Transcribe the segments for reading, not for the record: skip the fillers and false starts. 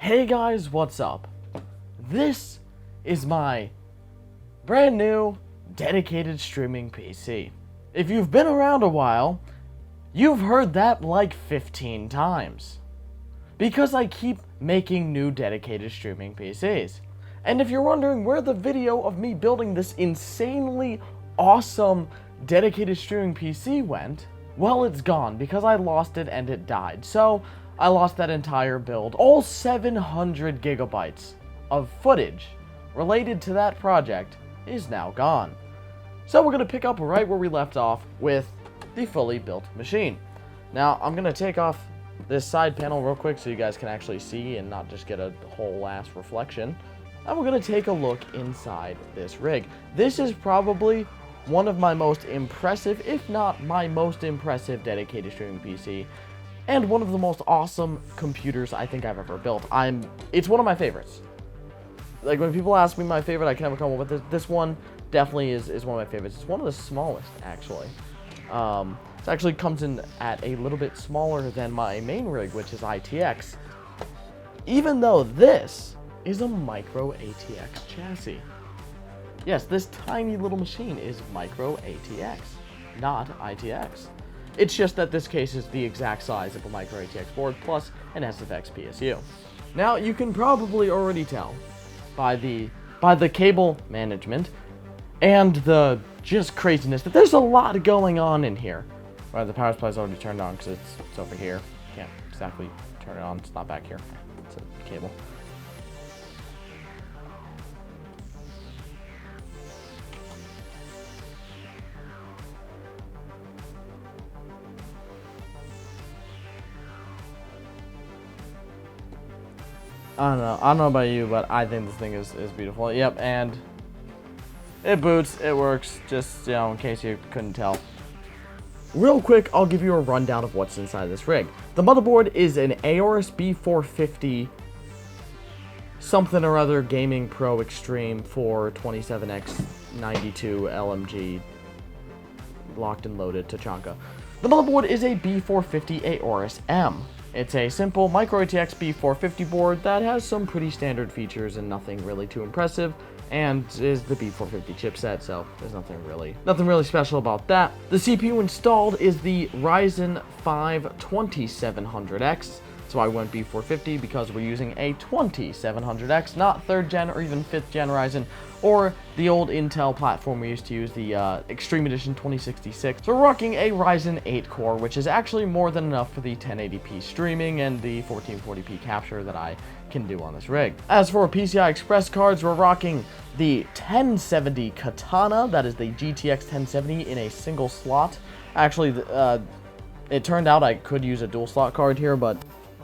Hey guys, what's up? This is my brand new dedicated streaming PC. If you've been around a while, you've heard that like 15 times. Because I keep making new dedicated streaming PCs. And if you're wondering where the video of me building this insanely awesome dedicated streaming PC went, well, it's gone because I lost it and it died. So I lost that entire build. All 700 gigabytes of footage related to that project is now gone. So we're going to pick up right where we left off with the fully built machine. Now, I'm going to take off this side panel real quick so you guys can actually see and not just get a whole ass reflection. And we're going to take a look inside this rig. This is probably one of my most impressive, if not my most impressive dedicated streaming PC. And one of the most awesome computers I think I've ever built. It's one of my favorites. Like, when people ask me my favorite, I can never come up with this. This one definitely is one of my favorites. It's one of the smallest, actually. It actually comes in at a little bit smaller than my main rig, which is ITX. Even though this is a micro ATX chassis. Yes, this tiny little machine is micro ATX, not ITX. It's just that this case is the exact size of a micro ATX board plus an SFX PSU. Now, you can probably already tell by the cable management and the just craziness that there's a lot going on in here. Right, the power supply is already turned on because it's over here. Can't exactly turn it on. It's not back here. It's a cable. I don't know about you, but I think this thing is beautiful. Yep, and it boots, it works, just, you know, in case you couldn't tell. Real quick, I'll give you a rundown of what's inside this rig. The motherboard is an Aorus B450 something or other Gaming Pro Extreme 427X92 LMG locked and loaded Tachanka. The motherboard is a B450 Aorus M. It's a simple micro ATX B450 board that has some pretty standard features and nothing really too impressive, and is the B450 chipset, so there's nothing really special about that. The CPU installed is the Ryzen 5 2700X. So I went B450 because we're using a 2700X, not 3rd gen or even 5th gen Ryzen, or the old Intel platform we used to use, the Extreme Edition 2066. So we're rocking a Ryzen 8 core, which is actually more than enough for the 1080p streaming and the 1440p capture that I can do on this rig. As for PCI Express cards, we're rocking the 1070 Katana, that is the GTX 1070 in a single slot. Actually, it turned out I could use a dual slot card here, but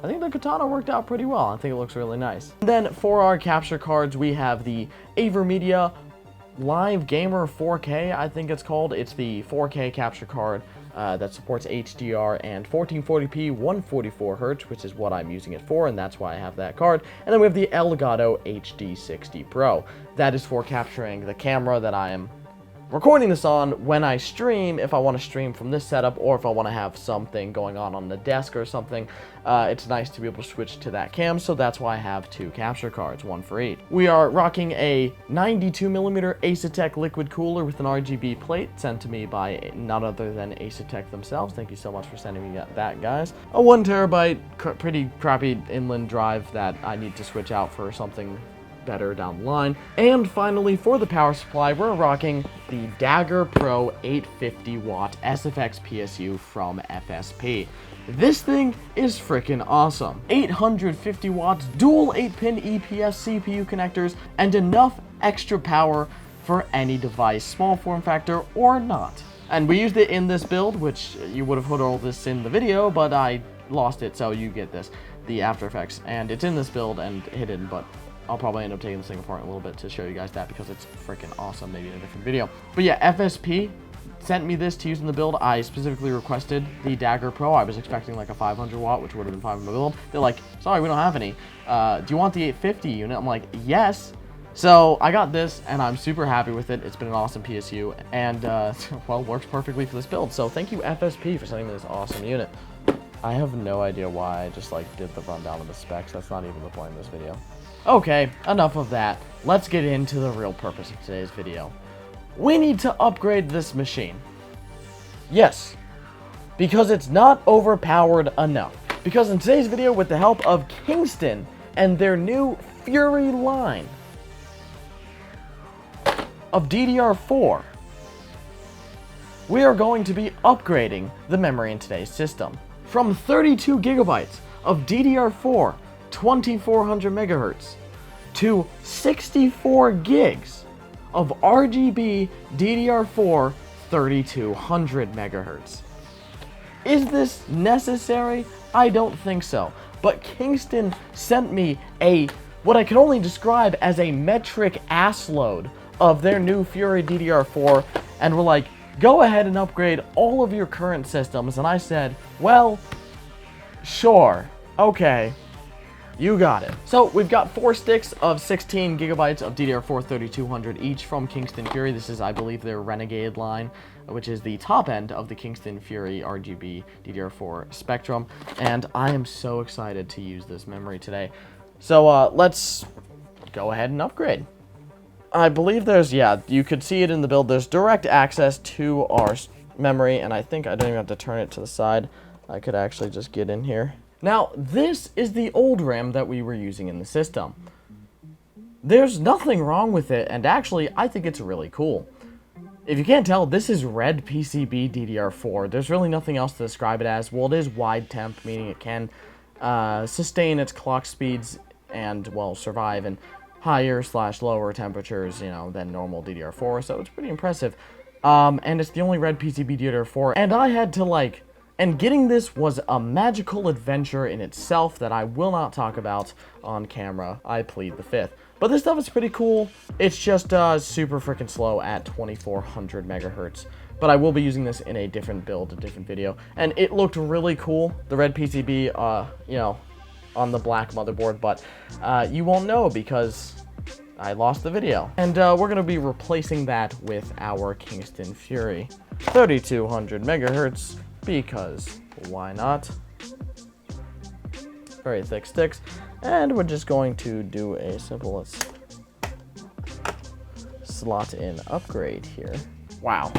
I think the Katana worked out pretty well. I think it looks really nice. And then for our capture cards, we have the AverMedia Live Gamer 4K, I think it's called. It's the 4K capture card that supports HDR and 1440p 144Hz, which is what I'm using it for, and that's why I have that card. And then we have the Elgato HD60 Pro. That is for capturing the camera that I am recording this on when I stream, if I want to stream from this setup, or if I want to have something going on the desk or something. It's nice to be able to switch to that cam, so that's why I have two capture cards, one for each. We are rocking a 92mm Asetek liquid cooler with an RGB plate sent to me by none other than Asetek themselves. Thank you so much for sending me that, guys. A 1TB pretty crappy inland drive that I need to switch out for something better down the line. And finally, for the power supply, we're rocking the Dagger Pro 850 watt SFX PSU from FSP. This thing is freaking awesome. 850 watts, dual 8-pin EPS CPU connectors, and enough extra power for any device, small form factor or not. And we used it in this build, which you would have heard all this in the video, but I lost it, so you get this, the After Effects, and it's in this build and hidden, but I'll probably end up taking this thing apart in a little bit to show you guys that because it's freaking awesome, maybe in a different video. But yeah, FSP sent me this to use in the build. I specifically requested the Dagger Pro. I was expecting like a 500 watt, which would have been fine in the build. They're like, sorry, we don't have any. Do you want the 850 unit? I'm like, yes. So I got this, and I'm super happy with it. It's been an awesome PSU, and well, works perfectly for this build. So thank you, FSP, for sending me this awesome unit. I have no idea why I just like did the rundown of the specs. That's not even the point of this video. Okay, enough of that. Let's get into the real purpose of today's video. We need to upgrade this machine. Yes, because it's not overpowered enough. Because in today's video, with the help of Kingston and their new Fury line of DDR4, we are going to be upgrading the memory in today's system from 32 gigabytes of DDR4 2400 megahertz to 64 gigs of RGB DDR4 3200 megahertz. Is this necessary? I don't think so. But Kingston sent me what I can only describe as a metric ass load of their new Fury DDR4, and were like, go ahead and upgrade all of your current systems. And I said, well, sure, okay, you got it. So we've got 4 sticks of 16 gigabytes of DDR4 3200 each from Kingston Fury. This is, I believe, their Renegade line, which is the top end of the Kingston Fury RGB DDR4 spectrum. And I am so excited to use this memory today. So let's go ahead and upgrade. I believe there's, yeah, you could see it in the build. There's direct access to our memory, and I think I don't even have to turn it to the side. I could actually just get in here. Now, this is the old RAM that we were using in the system. There's nothing wrong with it, and actually, I think it's really cool. If you can't tell, this is red PCB DDR4. There's really nothing else to describe it as. Well, it is wide temp, meaning it can sustain its clock speeds and, well, survive in higher/lower temperatures, you know, than normal DDR4, so it's pretty impressive. And it's the only red PCB DDR4, and I had to, and getting this was a magical adventure in itself that I will not talk about on camera. I plead the fifth. But this stuff is pretty cool. It's just super freaking slow at 2400 megahertz. But I will be using this in a different build, a different video. And it looked really cool, the red PCB, you know, on the black motherboard. But you won't know because I lost the video. And we're going to be replacing that with our Kingston Fury 3200 megahertz. Because why not? Very thick sticks. And we're just going to do a simple, let's slot in upgrade here. Wow.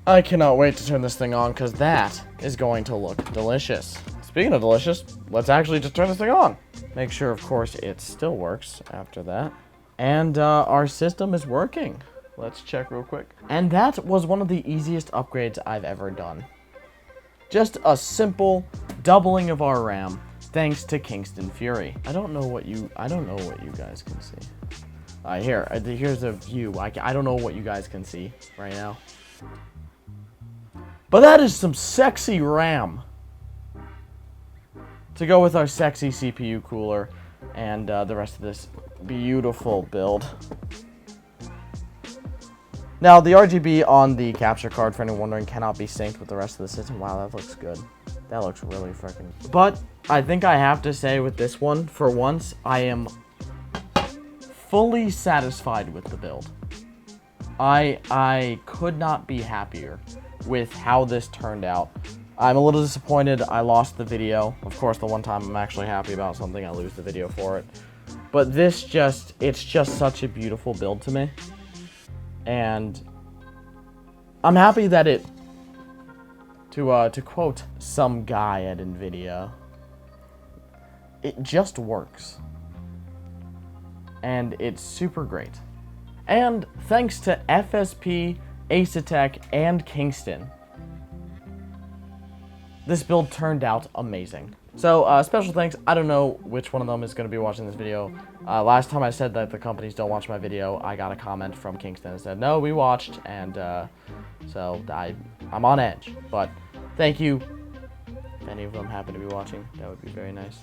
I cannot wait to turn this thing on because that is going to look delicious. Speaking of delicious, let's actually just turn this thing on. Make sure, of course, it still works after that. And our system is working. Let's check real quick. And that was one of the easiest upgrades I've ever done. Just a simple doubling of our RAM, thanks to Kingston Fury. I don't know what you guys can see. Here's a view. I don't know what you guys can see right now. But that is some sexy RAM. To go with our sexy CPU cooler and the rest of this beautiful build. Now, the RGB on the capture card, for anyone wondering, cannot be synced with the rest of the system. Wow, that looks good. That looks really freaking... But I think I have to say with this one, for once, I am fully satisfied with the build. I could not be happier with how this turned out. I'm a little disappointed I lost the video. Of course, the one time I'm actually happy about something, I lose the video for it. But this it's just such a beautiful build to me. And I'm happy that to quote some guy at NVIDIA, it just works. And it's super great. And thanks to FSP, Asetek, and Kingston, this build turned out amazing. So, special thanks. I don't know which one of them is going to be watching this video. Last time I said that the companies don't watch my video, I got a comment from Kingston that said, no, we watched, and so I'm on edge. But thank you. If any of them happen to be watching, that would be very nice.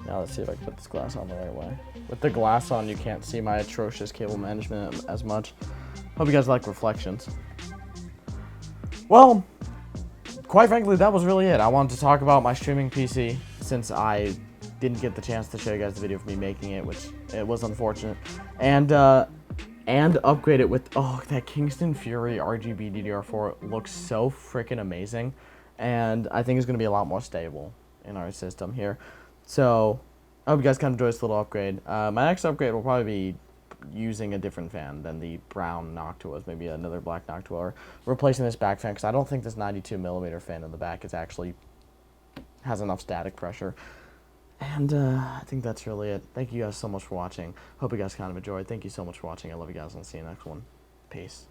Now let's see if I can put this glass on the right way. With the glass on, you can't see my atrocious cable management as much. Hope you guys like reflections. Well, quite frankly, that was really it. I wanted to talk about my streaming PC since I didn't get the chance to show you guys the video of me making it, which it was unfortunate. And upgrade it with, oh, that Kingston Fury RGB DDR4 looks so freaking amazing. and I think it's going to be a lot more stable in our system here. So I hope you guys kind of enjoy this little upgrade. My next upgrade will probably be using a different fan than the brown Noctuas, maybe another black Noctua, or replacing this back fan, because I don't think this 92mm fan in the back is actually has enough static pressure. And I think that's really it. Thank you guys so much for watching. Hope you guys kind of enjoyed. Thank you so much for watching. I love you guys, and I'll see you next one. Peace.